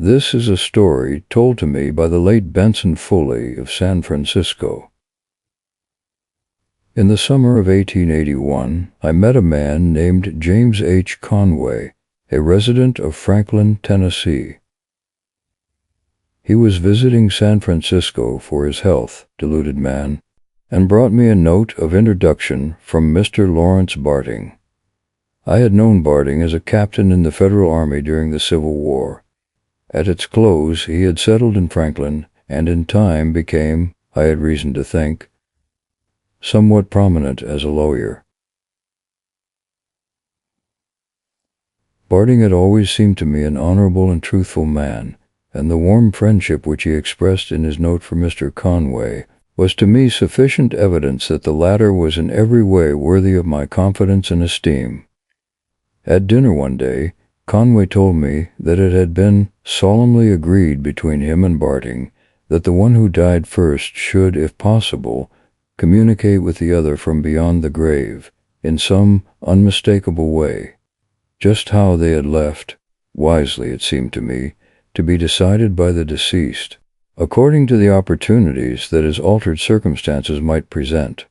This is a story told to me by the late Benson Foley of San Francisco. In the summer of 1881, I met a man named James H. Conway, a resident of Franklin, Tennessee. He was visiting San Francisco for his health, deluded man, and brought me a note of introduction from Mr. Lawrence Barding. I had known Barding as a captain in the Federal Army during the Civil War. At its close, he had settled in Franklin, and in time became, I had reason to think, somewhat prominent as a lawyer. Barding had always seemed to me an honorable and truthful man, and the warm friendship which he expressed in his note for Mr. Conway was to me sufficient evidence that the latter was in every way worthy of my confidence and esteem. At dinner one day, Conway told me that it had been solemnly agreed between him and Barding that the one who died first should, if possible, communicate with the other from beyond the grave, in some unmistakable way. Just how they had left, wisely it seemed to me, to be decided by the deceased, according to the opportunities that his altered circumstances might present.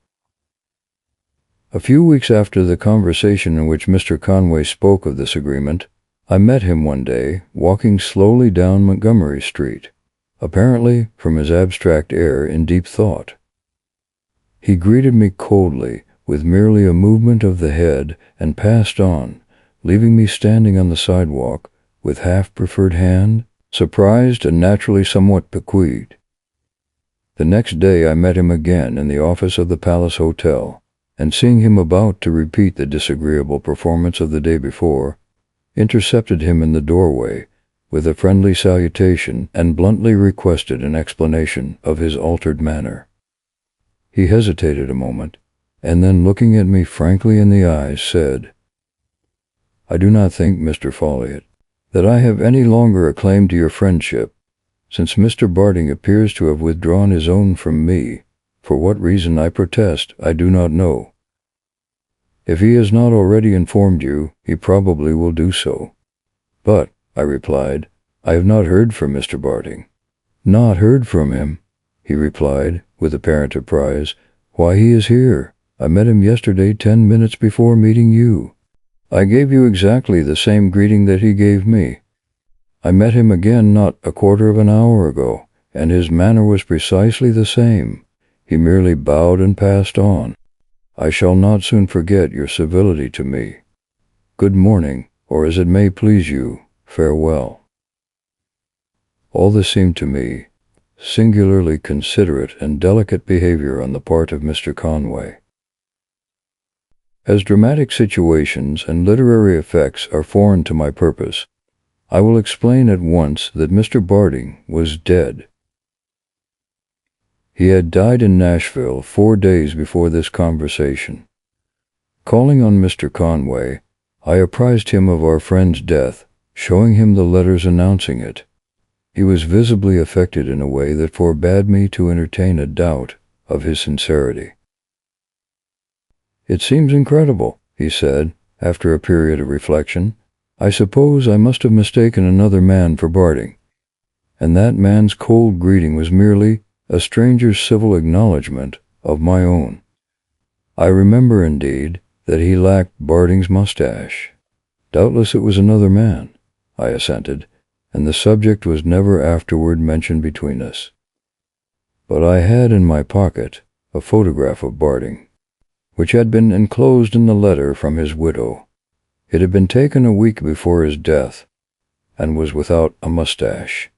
A few weeks after the conversation in which Mr. Conway spoke of this agreement, I met him one day walking slowly down Montgomery Street, apparently, from his abstract air, in deep thought. He greeted me coldly, with merely a movement of the head, and passed on, leaving me standing on the sidewalk, with half-preferred hand, surprised and naturally somewhat piqued. The next day I met him again in the office of the Palace Hotel, and seeing him about to repeat the disagreeable performance of the day before, intercepted him in the doorway with a friendly salutation and bluntly requested an explanation of his altered manner. He hesitated a moment, and then looking at me frankly in the eyes, said, "I do not think, Mr. Folliot, that I have any longer a claim to your friendship, since Mr. Barding appears to have withdrawn his own from me. For what reason, I protest, I do not know. If he has not already informed you, he probably will do so." "But," I replied, "I have not heard from Mr. Barding." "Not heard from him?" he replied, with apparent surprise. "Why, he is here. I met him yesterday 10 minutes before meeting you. I gave you exactly the same greeting that he gave me. I met him again not a quarter of an hour ago, and his manner was precisely the same. He merely bowed and passed on. I shall not soon forget your civility to me. Good morning, or as it may please you, farewell." All this seemed to me singularly considerate and delicate behavior on the part of Mr. Conway. As dramatic situations and literary effects are foreign to my purpose, I will explain at once that Mr. Barding was dead. He had died in Nashville 4 days before this conversation. Calling on Mr. Conway, I apprised him of our friend's death, showing him the letters announcing it. He was visibly affected in a way that forbade me to entertain a doubt of his sincerity. "It seems incredible," he said, after a period of reflection. "I suppose I must have mistaken another man for Barding, and that man's cold greeting was merely a stranger's civil acknowledgment of my own. I remember, indeed, that he lacked Barding's mustache." "Doubtless it was another man," I assented, and the subject was never afterward mentioned between us. But I had in my pocket a photograph of Barding, which had been enclosed in the letter from his widow. It had been taken a week before his death, and was without a mustache.